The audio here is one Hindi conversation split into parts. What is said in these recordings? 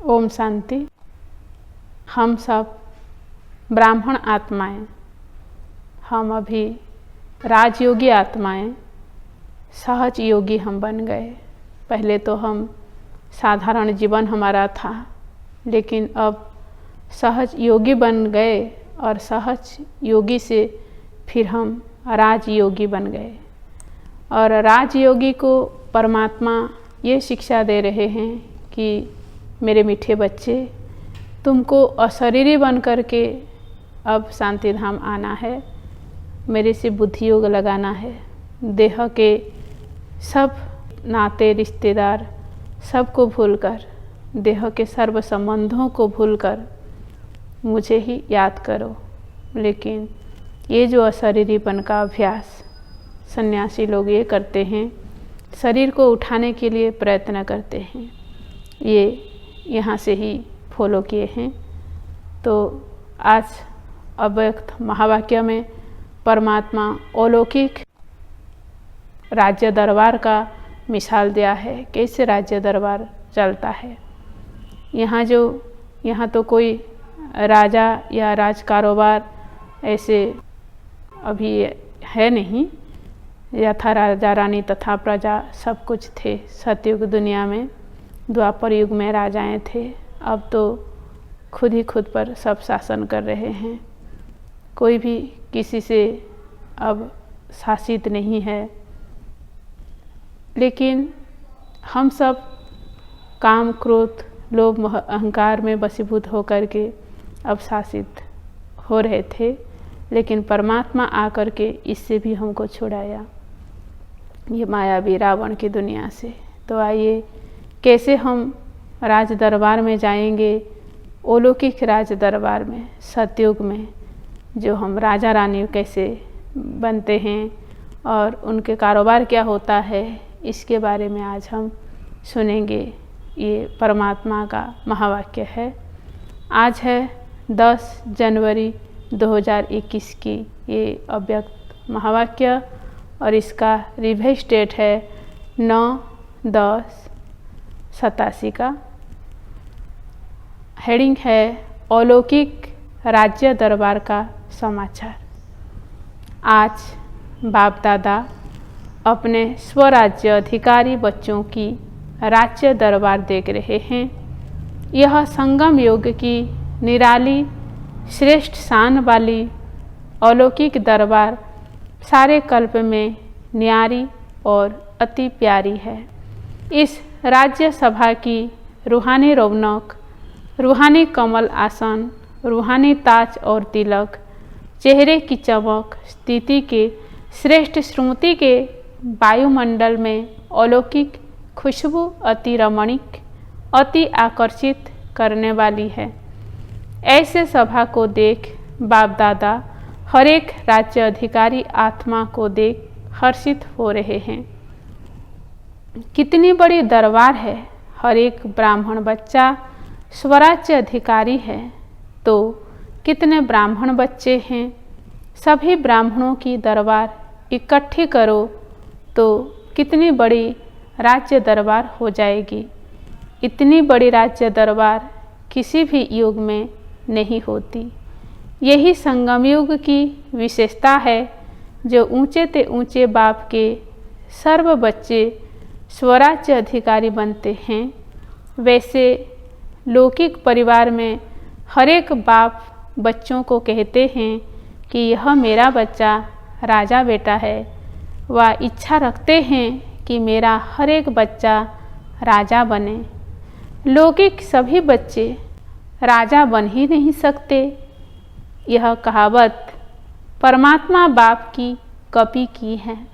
ओम शांति। हम सब ब्राह्मण आत्माएं, हम अभी राजयोगी आत्माएं, सहज योगी हम बन गए। पहले तो हम साधारण जीवन हमारा था, लेकिन अब सहज योगी बन गए और सहज योगी से फिर हम राजयोगी बन गए। और राजयोगी को परमात्मा ये शिक्षा दे रहे हैं कि मेरे मीठे बच्चे, तुमको अशरीरी बन कर के अब शांति धाम आना है, मेरे से बुद्धि योग लगाना है। देह के सब नाते रिश्तेदार सबको भूलकर, देह के सर्व संबंधों को भूलकर मुझे ही याद करो। लेकिन ये जो अशरीरीपन का अभ्यास सन्यासी लोग ये करते हैं, शरीर को उठाने के लिए प्रयत्न करते हैं, ये यहाँ से ही फॉलो किए हैं। तो आज अव्यक्त महावाक्य में परमात्मा अलौकिक राज्य दरबार का मिसाल दिया है, कैसे राज्य दरबार चलता है। यहाँ तो कोई राजा या राज कारोबार ऐसे अभी है नहीं। यथा राजा रानी तथा प्रजा सब कुछ थे सतयुग दुनिया में। द्वापर युग में राजाएं थे, अब तो खुद ही खुद पर सब शासन कर रहे हैं। कोई भी किसी से अब शासित नहीं है। लेकिन हम सब काम क्रोध लोभ मोह अहंकार में वशीभूत होकर के अब शासित हो रहे थे, लेकिन परमात्मा आकर के इससे भी हमको छुड़ाया, ये मायावी रावण की दुनिया से। तो आइए कैसे हम राज दरबार में जाएंगे, अलौकिक राज दरबार में, सतयुग में, जो हम राजा रानी कैसे बनते हैं और उनके कारोबार क्या होता है, इसके बारे में आज हम सुनेंगे। ये परमात्मा का महावाक्य है। आज है 10 जनवरी 2021 की ये अव्यक्त महावाक्य और इसका रिवाइज डेट है 9/10/87 का। हेडिंग है अलौकिक राज्य दरबार का समाचार। आज बाप दादा अपने स्वराज्य अधिकारी बच्चों की राज्य दरबार देख रहे हैं। यह संगम योग की निराली श्रेष्ठ शान वाली अलौकिक दरबार सारे कल्प में न्यारी और अति प्यारी है। इस राज्य सभा की रूहानी रौनक, रूहानी कमल आसन, रूहानी ताज और तिलक, चेहरे की चमक, स्थिति के श्रेष्ठ श्रुति के वायुमंडल में अलौकिक खुशबू अति रमणीक, अति आकर्षित करने वाली है। ऐसे सभा को देख बाप दादा हर एक राज्य अधिकारी आत्मा को देख हर्षित हो रहे हैं। कितनी बड़ी दरबार है। हर एक ब्राह्मण बच्चा स्वराज्य अधिकारी है। तो कितने ब्राह्मण बच्चे हैं। सभी ब्राह्मणों की दरबार इकट्ठी करो तो कितनी बड़ी राज्य दरबार हो जाएगी। इतनी बड़ी राज्य दरबार किसी भी युग में नहीं होती। यही संगम युग की विशेषता है, जो ऊंचे ते ऊंचे बाप के सर्व बच्चे स्वराज्य अधिकारी बनते हैं। वैसे लौकिक परिवार में हर एक बाप बच्चों को कहते हैं कि यह मेरा बच्चा राजा बेटा है। वह इच्छा रखते हैं कि मेरा हर एक बच्चा राजा बने। लौकिक सभी बच्चे राजा बन ही नहीं सकते। यह कहावत परमात्मा बाप की कॉपी की है।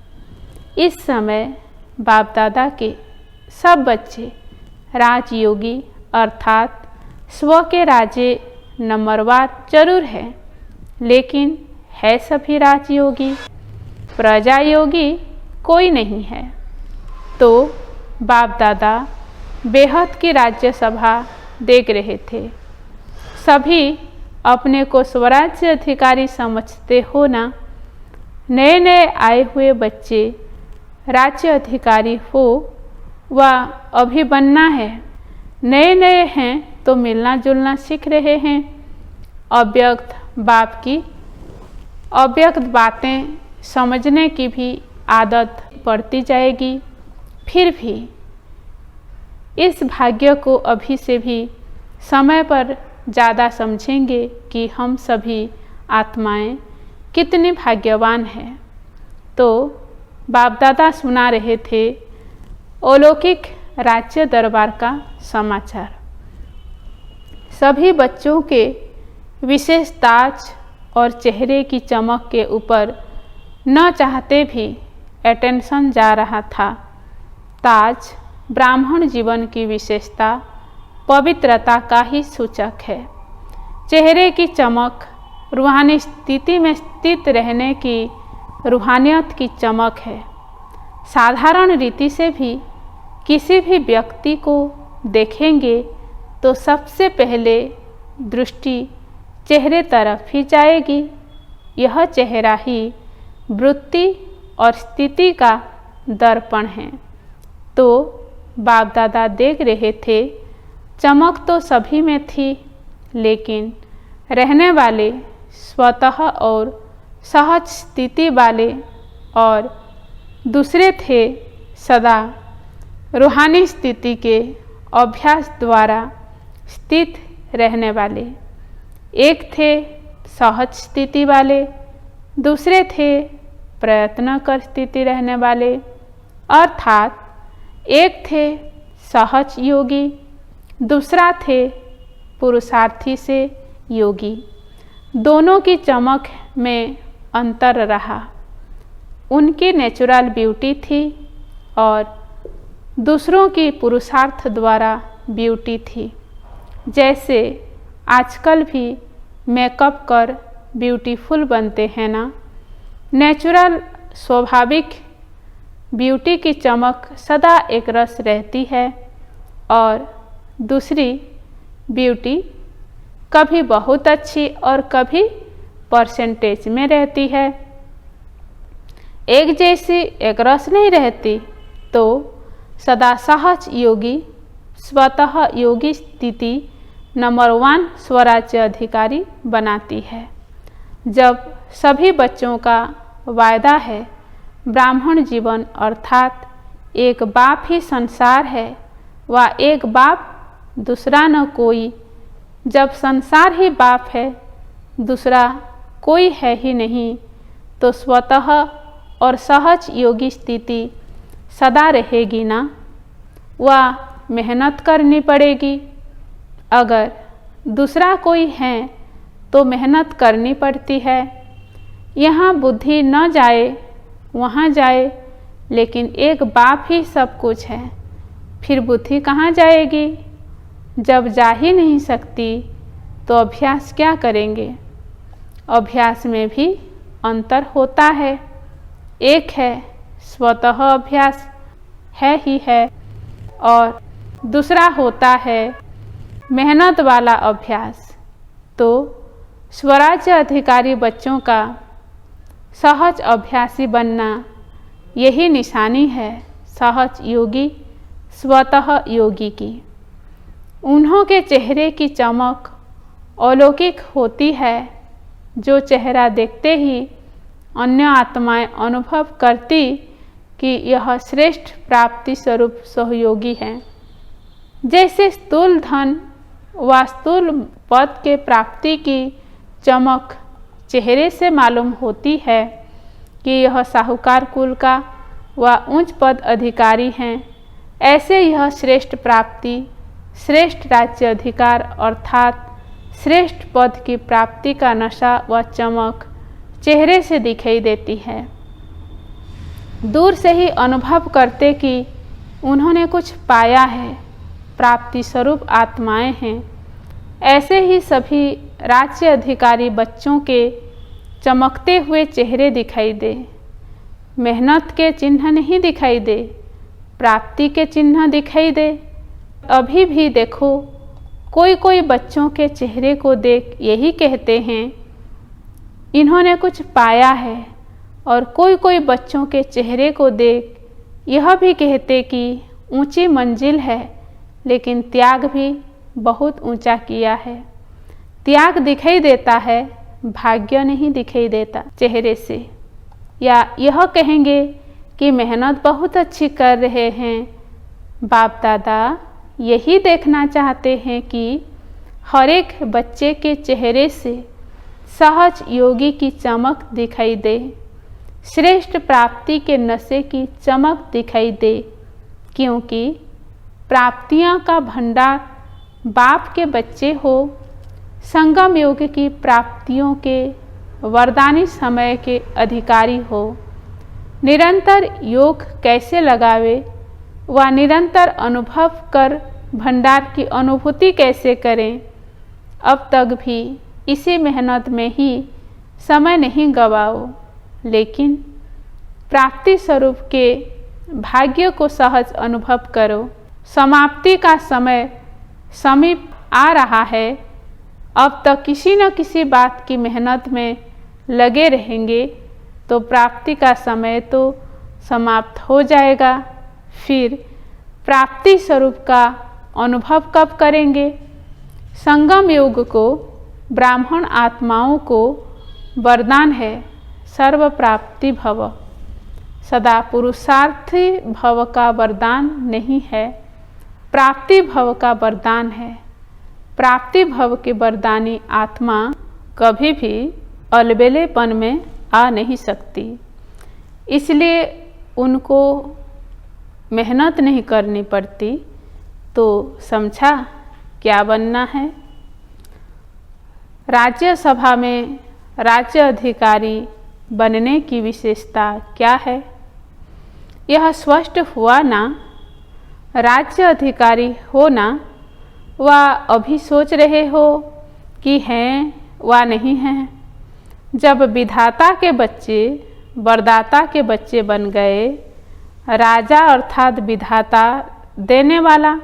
इस समय बाप दादा के सब बच्चे राजयोगी अर्थात स्व के राजे नंबरवार जरूर है, लेकिन है सभी राजयोगी, प्रजा योगी कोई नहीं है। तो बाप दादा बेहद की राज्य सभा देख रहे थे। सभी अपने को स्वराज्य अधिकारी समझते हो ना। नए नए आए हुए बच्चे राज्य अधिकारी हो व अभी बनना है। नए नए हैं तो मिलना जुलना सीख रहे हैं। अव्यक्त बाप की अव्यक्त बातें समझने की भी आदत पड़ती जाएगी। फिर भी इस भाग्य को अभी से भी समय पर ज़्यादा समझेंगे कि हम सभी आत्माएं कितनी भाग्यवान हैं। तो बाप दादा सुना रहे थे अलौकिक राज्य दरबार का समाचार। सभी बच्चों के विशेष ताज और चेहरे की चमक के ऊपर न चाहते भी अटेंशन जा रहा था। ताज ब्राह्मण जीवन की विशेषता पवित्रता का ही सूचक है। चेहरे की चमक रूहानी स्थिति में स्थित रहने की रूहानियत की चमक है। साधारण रीति से भी किसी भी व्यक्ति को देखेंगे तो सबसे पहले दृष्टि चेहरे तरफ ही जाएगी। यह चेहरा ही वृत्ति और स्थिति का दर्पण है। तो बाप दादा देख रहे थे चमक तो सभी में थी, लेकिन रहने वाले स्वतः और सहज स्थिति वाले और दूसरे थे सदा रूहानी स्थिति के अभ्यास द्वारा स्थित रहने वाले। एक थे सहज स्थिति वाले, दूसरे थे प्रयत्न कर स्थिति रहने वाले, अर्थात एक थे सहज योगी, दूसरा थे पुरुषार्थी से योगी। दोनों की चमक में अंतर रहा। उनकी नेचुरल ब्यूटी थी और दूसरों की पुरुषार्थ द्वारा ब्यूटी थी। जैसे आजकल भी मेकअप कर ब्यूटीफुल बनते हैं ना, नेचुरल स्वाभाविक ब्यूटी की चमक सदा एक रस रहती है और दूसरी ब्यूटी कभी बहुत अच्छी और कभी परसेंटेज में रहती है। एक जैसी एक रस नहीं रहती। तो सदा सहज योगी स्वतः योगी स्थिति नंबर 1 स्वराज्य अधिकारी बनाती है। जब सभी बच्चों का वायदा है ब्राह्मण जीवन अर्थात एक बाप ही संसार है व एक बाप दूसरा न कोई, जब संसार ही बाप है दूसरा कोई है ही नहीं, तो स्वतः और सहज योगी स्थिति सदा रहेगी ना। वह मेहनत करनी पड़ेगी। अगर दूसरा कोई है तो मेहनत करनी पड़ती है। यहाँ बुद्धि न जाए वहाँ जाए, लेकिन एक बाप ही सब कुछ है, फिर बुद्धि कहाँ जाएगी। जब जा ही नहीं सकती तो अभ्यास क्या करेंगे। अभ्यास में भी अंतर होता है। एक है स्वतः अभ्यास है ही है और दूसरा होता है मेहनत वाला अभ्यास। तो स्वराज्य अधिकारी बच्चों का सहज अभ्यासी बनना यही निशानी है सहज योगी स्वतः योगी की। उन्हों के चेहरे की चमक अलौकिक होती है। जो चेहरा देखते ही अन्य आत्माएं अनुभव करती कि यह श्रेष्ठ प्राप्ति स्वरूप सहयोगी है। जैसे स्थूल धन व स्थूल पद के प्राप्ति की चमक चेहरे से मालूम होती है कि यह साहूकार कुल का व उच्च पद अधिकारी हैं, ऐसे यह श्रेष्ठ प्राप्ति श्रेष्ठ राज्य अधिकार अर्थात श्रेष्ठ पद की प्राप्ति का नशा व चमक चेहरे से दिखाई देती है। दूर से ही अनुभव करते कि उन्होंने कुछ पाया है, प्राप्ति स्वरूप आत्माएं हैं। ऐसे ही सभी राज्य अधिकारी बच्चों के चमकते हुए चेहरे दिखाई दे। मेहनत के चिन्ह नहीं दिखाई दे, प्राप्ति के चिन्ह दिखाई दे। अभी भी देखो कोई कोई बच्चों के चेहरे को देख यही कहते हैं इन्होंने कुछ पाया है, और कोई कोई बच्चों के चेहरे को देख यह भी कहते कि ऊंची मंजिल है, लेकिन त्याग भी बहुत ऊंचा किया है। त्याग दिखाई देता है, भाग्य नहीं दिखाई देता चेहरे से। या यह कहेंगे कि मेहनत बहुत अच्छी कर रहे हैं। बाप दादा यही देखना चाहते हैं कि हर एक बच्चे के चेहरे से सहज योगी की चमक दिखाई दे, श्रेष्ठ प्राप्ति के नशे की चमक दिखाई दे, क्योंकि प्राप्तियां का भंडार बाप के बच्चे हो, संगम योग की प्राप्तियों के वरदानी समय के अधिकारी हो। निरंतर योग कैसे लगावे व निरंतर अनुभव कर भंडार की अनुभूति कैसे करें। अब तक भी इसी मेहनत में ही समय नहीं गवाओ, लेकिन प्राप्ति स्वरूप के भाग्य को सहज अनुभव करो। समाप्ति का समय समीप आ रहा है। अब तक किसी न किसी बात की मेहनत में लगे रहेंगे तो प्राप्ति का समय तो समाप्त हो जाएगा। फिर प्राप्ति स्वरूप का अनुभव कब करेंगे। संगम योग को ब्राह्मण आत्माओं को वरदान है, सर्व प्राप्ति भव। सदा पुरुषार्थी भव का वरदान नहीं है, प्राप्ति भव का वरदान है। प्राप्ति भव के वरदानी आत्मा कभी भी अलबेलेपन में आ नहीं सकती, इसलिए उनको मेहनत नहीं करनी पड़ती। तो समझा क्या बनना है। राज्य सभा में राज्य अधिकारी बनने की विशेषता क्या है, यह स्पष्ट हुआ ना। राज्य अधिकारी होना व अभी सोच रहे हो कि हैं व नहीं हैं। जब विधाता के बच्चे वरदाता के बच्चे बन गए, राजा अर्थात विधाता देने वाला,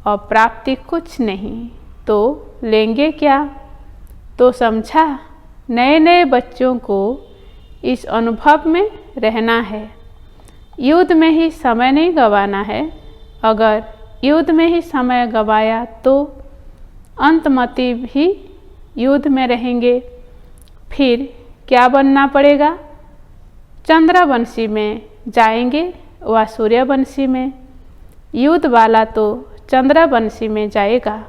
और प्राप्ति कुछ नहीं तो लेंगे क्या। तो समझा नए नए बच्चों को इस अनुभव में रहना है। युद्ध में ही समय नहीं गंवाना है। अगर युद्ध में ही समय गंवाया तो अंतमति भी युद्ध में रहेंगे। फिर क्या बनना पड़ेगा। चंद्रवंशी में जाएंगे व सूर्यवंशी में। युद्ध वाला तो चंद्रवंशी में जाएगा।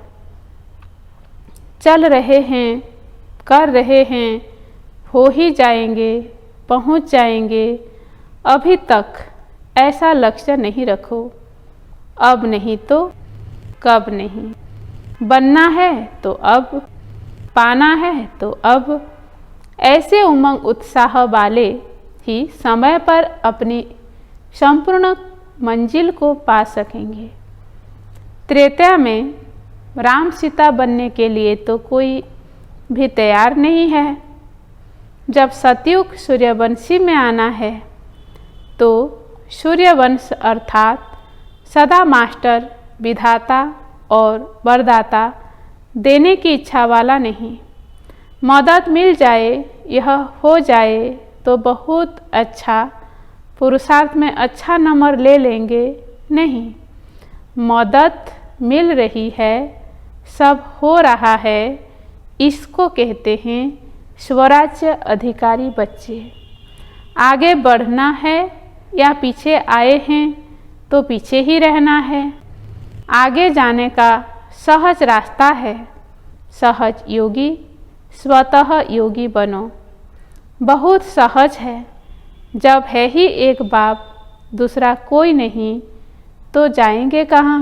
चल रहे हैं, कर रहे हैं, हो ही जाएंगे, पहुंच जाएंगे। अभी तक ऐसा लक्ष्य नहीं रखो। अब नहीं तो कब नहीं। बनना है तो अब, पाना है तो अब। ऐसे उमंग उत्साह वाले ही समय पर अपनी संपूर्ण मंजिल को पा सकेंगे। त्रेता में राम सीता बनने के लिए तो कोई भी तैयार नहीं है। जब सतयुग सूर्यवंशी में आना है तो सूर्यवंश अर्थात सदा मास्टर, विधाता और वरदाता देने की इच्छा वाला नहीं। मदद मिल जाए, यह हो जाए तो बहुत अच्छा, पुरुषार्थ में अच्छा नंबर ले लेंगे। नहीं, मदद मिल रही है, सब हो रहा है, इसको कहते हैं स्वराज्य अधिकारी बच्चे। आगे बढ़ना है या पीछे आए हैं तो पीछे ही रहना है। आगे जाने का सहज रास्ता है। सहज योगी स्वतः योगी बनो। बहुत सहज है। जब है ही एक बाप, दूसरा कोई नहीं, तो जाएंगे कहाँ।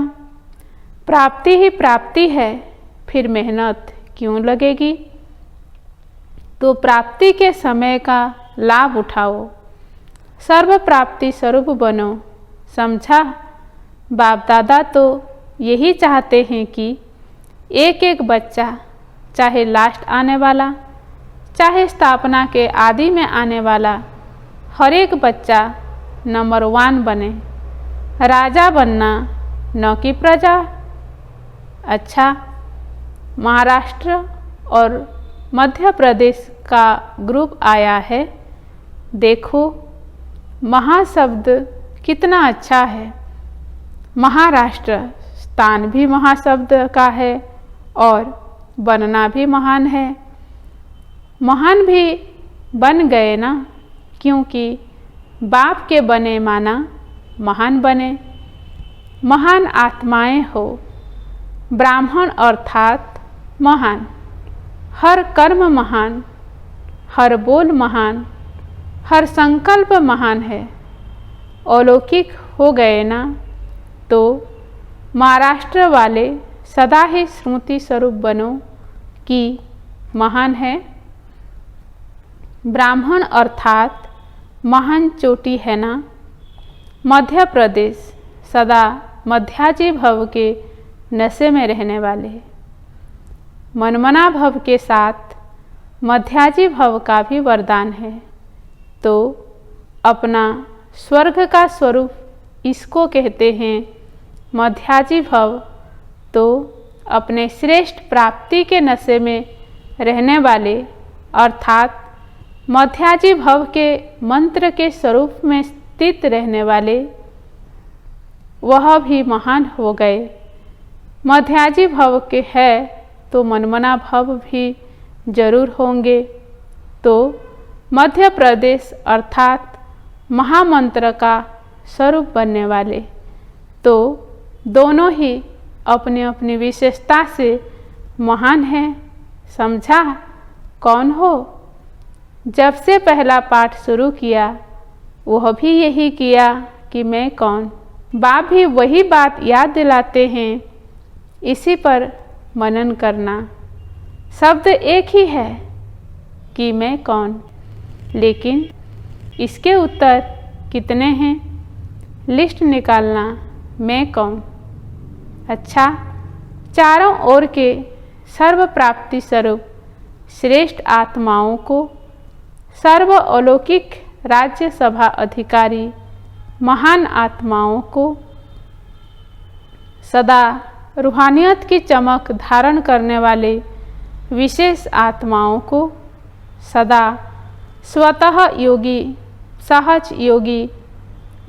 प्राप्ति ही प्राप्ति है, फिर मेहनत क्यों लगेगी। तो प्राप्ति के समय का लाभ उठाओ। सर्व प्राप्ति स्वरूप बनो। समझा। बाप दादा तो यही चाहते हैं कि एक एक बच्चा, चाहे लास्ट आने वाला, चाहे स्थापना के आदि में आने वाला, हर एक बच्चा नंबर 1 बने। राजा बनना न कि प्रजा। अच्छा, महाराष्ट्र और मध्य प्रदेश का ग्रुप आया है। देखो महाशब्द कितना अच्छा है। महाराष्ट्र तान भी महाशब्द का है और बनना भी महान है। महान भी बन गए ना, क्योंकि बाप के बने माना महान बने। महान आत्माएं हो, ब्राह्मण अर्थात महान। हर कर्म महान, हर बोल महान, हर संकल्प महान है। अलौकिक हो गए ना, तो महाराष्ट्र वाले सदा ही स्मृति स्वरूप बनो कि महान है। ब्राह्मण अर्थात महान चोटी है ना। मध्य प्रदेश सदा मध्याजी भव के नशे में रहने वाले, मनमना भव के साथ मध्याजी भव का भी वरदान है। तो अपना स्वर्ग का स्वरूप इसको कहते हैं मध्याजी भव। तो अपने श्रेष्ठ प्राप्ति के नशे में रहने वाले अर्थात मध्याजी भव के मंत्र के स्वरूप में स्थित रहने वाले, वह भी महान हो गए। मध्याजी भव के है तो मनमना भव भी जरूर होंगे। तो मध्य प्रदेश अर्थात महामंत्र का स्वरूप बनने वाले, तो दोनों ही अपनी अपनी विशेषता से महान है। समझा कौन हो? जब से पहला पाठ शुरू किया वह भी यही किया कि मैं कौन। बाप भी वही बात याद दिलाते हैं, इसी पर मनन करना। शब्द एक ही है कि मैं कौन, लेकिन इसके उत्तर कितने हैं? लिस्ट निकालना। मैं कौन? अच्छा, चारों ओर के सर्व प्राप्ति स्वरूप श्रेष्ठ आत्माओं को, सर्व अलौकिक राज्यसभा अधिकारी महान आत्माओं को, सदा रूहानियत की चमक धारण करने वाले विशेष आत्माओं को, सदा स्वतः योगी सहज योगी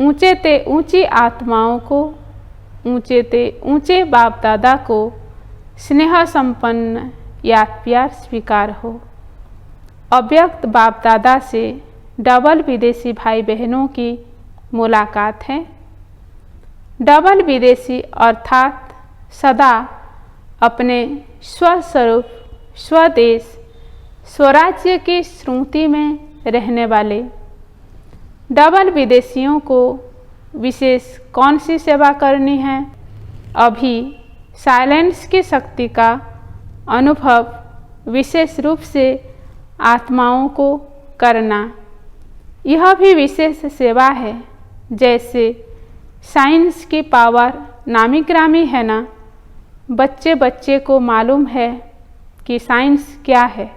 ऊंचे ते ऊंची आत्माओं को, ऊंचे ते ऊंचे बाप दादा को स्नेह संपन्न याद प्यार स्वीकार हो। अव्यक्त बाप दादा से डबल विदेशी भाई बहनों की मुलाकात है। डबल विदेशी अर्थात सदा अपने स्वस्वरूप स्वदेश स्वराज्य की स्मृति में रहने वाले। डबल विदेशियों को विशेष कौन सी सेवा करनी है? अभी साइलेंस की शक्ति का अनुभव विशेष रूप से आत्माओं को करना, यह भी विशेष सेवा है। जैसे साइंस की पावर नामी ग्रामी है ना, बच्चे बच्चे को मालूम है कि साइंस क्या है,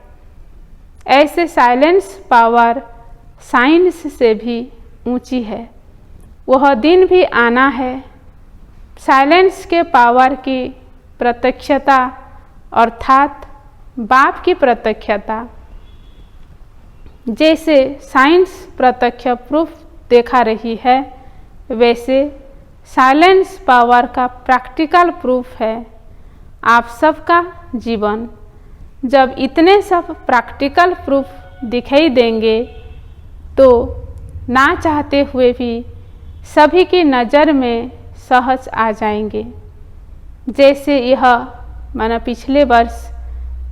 ऐसे साइलेंस पावर साइंस से भी ऊंची है। वह दिन भी आना है, साइलेंस के पावर की प्रत्यक्षता अर्थात बाप की प्रत्यक्षता। जैसे साइंस प्रत्यक्ष प्रूफ देखा रही है, वैसे साइलेंस पावर का प्रैक्टिकल प्रूफ है आप सबका जीवन। जब इतने सब प्रैक्टिकल प्रूफ दिखाई देंगे तो ना चाहते हुए भी सभी की नज़र में सहज आ जाएंगे। जैसे यह मैंने पिछले वर्ष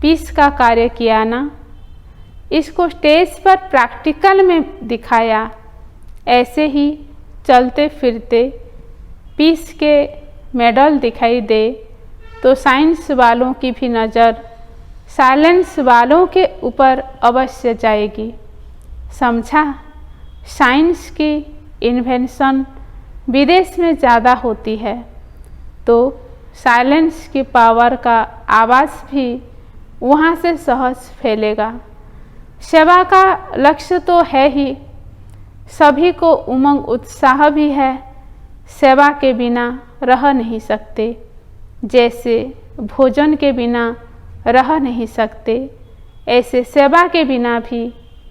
पीस का कार्य किया ना, इसको स्टेज पर प्रैक्टिकल में दिखाया। ऐसे ही चलते फिरते पीस के मेडल दिखाई दे तो साइंस वालों की भी नज़र साइलेंस वालों के ऊपर अवश्य जाएगी। समझा? साइंस की इन्वेंशन विदेश में ज़्यादा होती है, तो साइलेंस की पावर का आवाज़ भी वहाँ से सहज फैलेगा। सेवा का लक्ष्य तो है ही, सभी को उमंग उत्साह भी है। सेवा के बिना रह नहीं सकते, जैसे भोजन के बिना रह नहीं सकते, ऐसे सेवा के बिना भी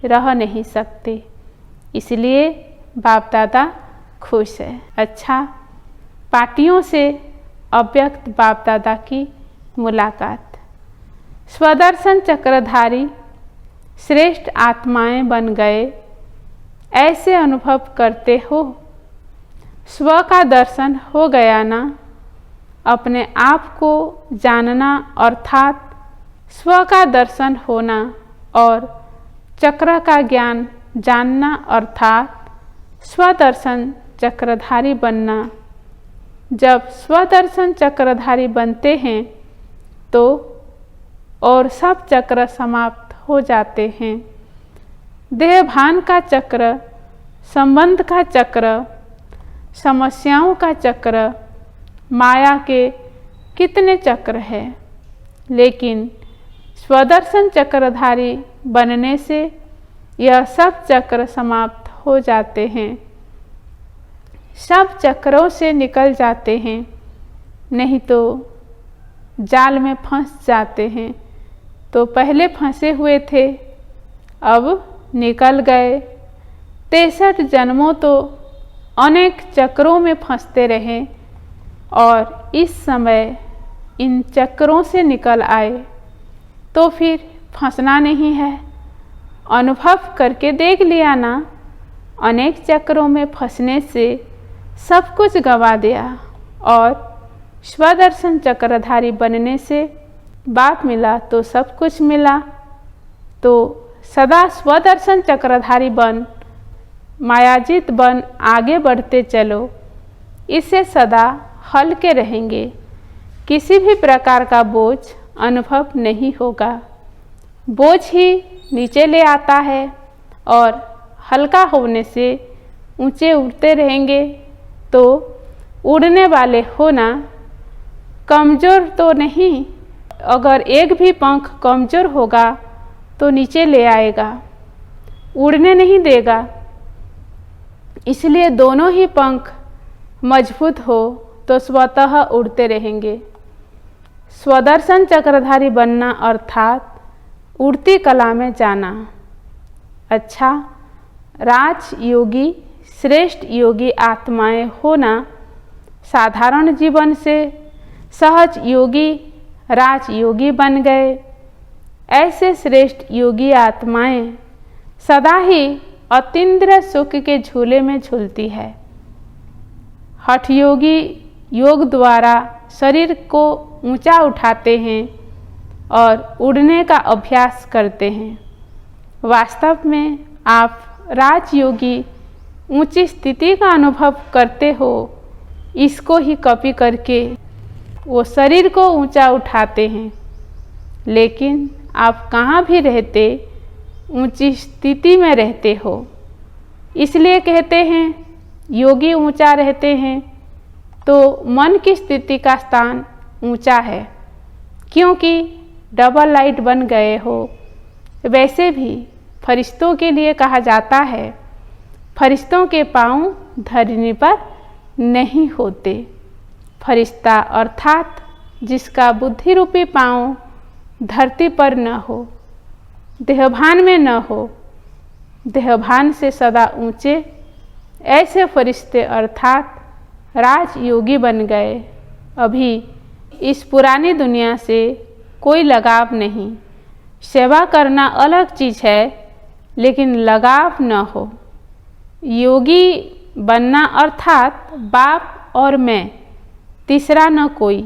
रह नहीं सकते। इसलिए बाप दादा खुश है। अच्छा, पार्टियों से अव्यक्त बाप दादा की मुलाकात। स्वदर्शन चक्रधारी श्रेष्ठ आत्माएं बन गए, ऐसे अनुभव करते हो। स्व का दर्शन हो गया ना। अपने आप को जानना अर्थात स्व का दर्शन होना और चक्र का ज्ञान जानना अर्थात स्वदर्शन चक्रधारी बनना। जब स्वदर्शन चक्रधारी बनते हैं तो और सब चक्र समाप्त हो जाते हैं। देहभान का चक्र, संबंध का चक्र, समस्याओं का चक्र, माया के कितने चक्र हैं, लेकिन स्वदर्शन चक्रधारी बनने से यह सब चक्र समाप्त हो जाते हैं, सब चक्रों से निकल जाते हैं, नहीं तो जाल में फंस जाते हैं। तो पहले फंसे हुए थे, अब निकल गए। 63 जन्मों तो अनेक चक्रों में फंसते रहे और इस समय इन चक्रों से निकल आए, तो फिर फंसना नहीं है। अनुभव करके देख लिया ना, अनेक चक्रों में फंसने से सब कुछ गंवा दिया और स्वदर्शन चक्रधारी बनने से बाप मिला तो सब कुछ मिला। तो सदा स्वदर्शन चक्रधारी बन, मायाजीत बन आगे बढ़ते चलो। इससे सदा हल्के रहेंगे, किसी भी प्रकार का बोझ अनुभव नहीं होगा। बोझ ही नीचे ले आता है और हल्का होने से ऊंचे उड़ते रहेंगे। तो उड़ने वाले होना, कमज़ोर तो नहीं। अगर एक भी पंख कमज़ोर होगा तो नीचे ले आएगा, उड़ने नहीं देगा। इसलिए दोनों ही पंख मजबूत हो तो स्वतः उड़ते रहेंगे। स्वदर्शन चक्रधारी बनना अर्थात उड़ती कला में जाना। अच्छा, राज योगी श्रेष्ठ योगी आत्माएं होना, साधारण जीवन से सहज योगी राज योगी बन गए। ऐसे श्रेष्ठ योगी आत्माएं सदा ही अतीन्द्रिय सुख के झूले में झूलती है। हठ योगी योग द्वारा शरीर को ऊंचा उठाते हैं और उड़ने का अभ्यास करते हैं। वास्तव में आप राजयोगी ऊंची स्थिति का अनुभव करते हो, इसको ही कॉपी करके वो शरीर को ऊंचा उठाते हैं। लेकिन आप कहाँ भी रहते ऊंची स्थिति में रहते हो। इसलिए कहते हैं योगी ऊंचा रहते हैं, तो मन की स्थिति का स्थान ऊंचा है, क्योंकि डबल लाइट बन गए हो। वैसे भी फरिश्तों के लिए कहा जाता है, फरिश्तों के पाँव धरनी पर नहीं होते। फरिश्ता अर्थात जिसका बुद्धि रूपी पाँव धरती पर न हो, देहभान में न हो, देहभान से सदा ऊंचे, ऐसे फरिश्ते अर्थात राजयोगी बन गए। अभी इस पुरानी दुनिया से कोई लगाव नहीं। सेवा करना अलग चीज़ है, लेकिन लगाव न हो। योगी बनना अर्थात बाप और मैं, तीसरा न कोई।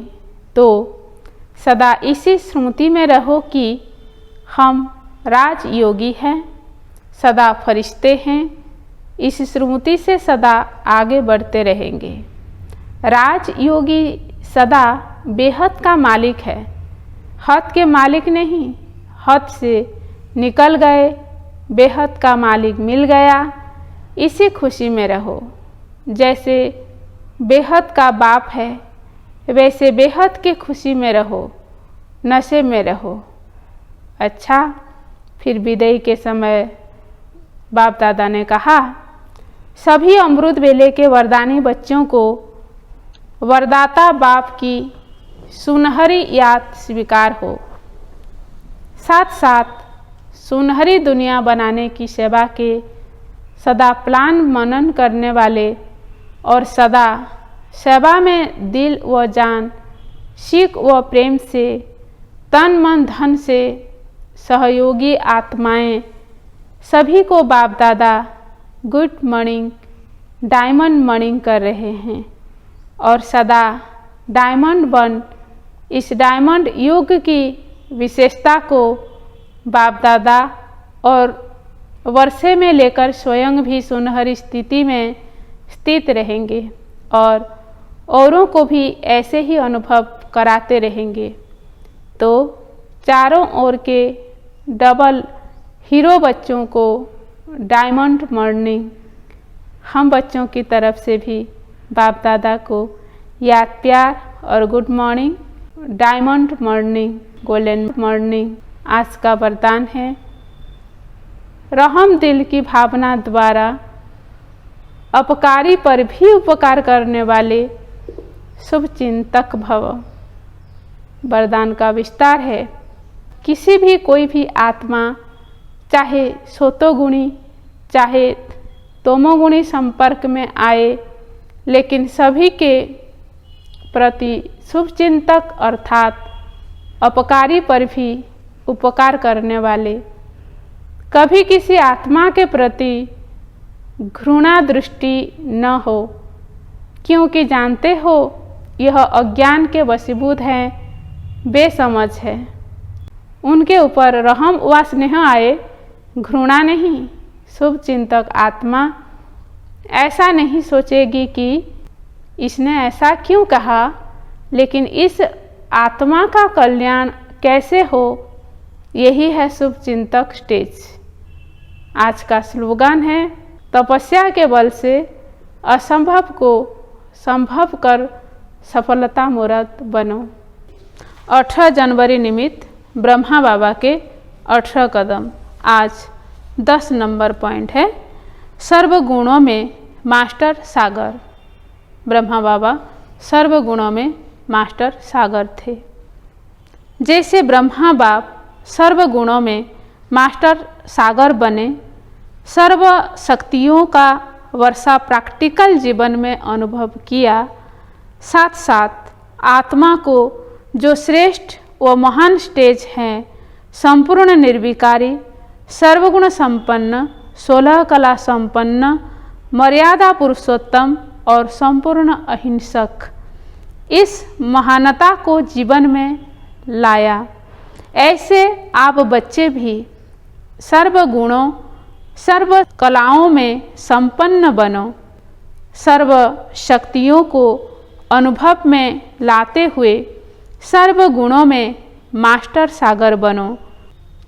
तो सदा इसी स्मृति में रहो कि हम राजयोगी हैं, सदा फरिश्ते हैं। इस स्मृति से सदा आगे बढ़ते रहेंगे। राजयोगी सदा बेहद का मालिक है, हद के मालिक नहीं। हद से निकल गए, बेहद का मालिक मिल गया, इसी खुशी में रहो। जैसे बेहद का बाप है, वैसे बेहद की खुशी में रहो, नशे में रहो। अच्छा, फिर विदाई के समय बाप दादा ने कहा, सभी अमृत वेले के वरदानी बच्चों को वरदाता बाप की सुनहरी याद स्वीकार हो। साथ साथ सुनहरी दुनिया बनाने की सेवा के सदा प्लान मनन करने वाले और सदा सेवा में दिल व जान, सीख व प्रेम से, तन मन धन से सहयोगी आत्माएं सभी को बाप दादा गुड मॉर्निंग, डायमंड मॉर्निंग कर रहे हैं और सदा डायमंड बन इस डायमंड युग की विशेषता को बाप दादा और वर्षे में लेकर स्वयं भी सुनहरी स्थिति में स्थित रहेंगे और औरों को भी ऐसे ही अनुभव कराते रहेंगे। तो चारों ओर के डबल हीरो बच्चों को डायमंड मॉर्निंग हम बच्चों की तरफ से भी बाप दादा को याद प्यार और good morning, diamond morning, golden morning आज का वरदान है। रहम दिल की भावना द्वारा अपकारी पर भी उपकार करने वाले शुभ चिंतक भव। वरदान का विस्तार है। किसी भी कोई भी आत्मा चाहे सतोगुणी चाहे तमोगुणी संपर्क में आए, लेकिन सभी के प्रति शुभ चिंतक अर्थात अपकारी पर भी उपकार करने वाले, कभी किसी आत्मा के प्रति घृणा दृष्टि न हो, क्योंकि जानते हो यह अज्ञान के वशीभूत हैं, बेसमझ है। उनके ऊपर रहम व स्नेह आए, घृणा नहीं। शुभ चिंतक आत्मा ऐसा नहीं सोचेगी कि इसने ऐसा क्यों कहा, लेकिन इस आत्मा का कल्याण कैसे हो, यही है शुभ चिंतक स्टेज। आज का स्लोगन है, तपस्या के बल से असंभव को संभव कर सफलता मूर्त बनो। 18 जनवरी निमित्त ब्रह्मा बाबा के 18 कदम। आज 10 नंबर पॉइंट है, सर्वगुणों में मास्टर सागर। ब्रह्मा बाबा सर्वगुणों में मास्टर सागर थे। जैसे ब्रह्मा बाप सर्वगुणों में मास्टर सागर बने, सर्व शक्तियों का वर्षा प्रैक्टिकल जीवन में अनुभव किया, साथ साथ आत्मा को जो श्रेष्ठ व महान स्टेज हैं, संपूर्ण निर्विकारी, सर्वगुण संपन्न, 16 कला संपन्न, मर्यादा पुरुषोत्तम और संपूर्ण अहिंसक, इस महानता को जीवन में लाया। ऐसे आप बच्चे भी सर्वगुणों सर्व कलाओं में संपन्न बनो, सर्व शक्तियों को अनुभव में लाते हुए सर्वगुणों में मास्टर सागर बनो,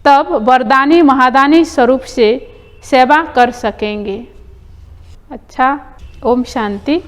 तब वरदानी महादानी स्वरूप से सेवा कर सकेंगे। अच्छा, ओम शांति।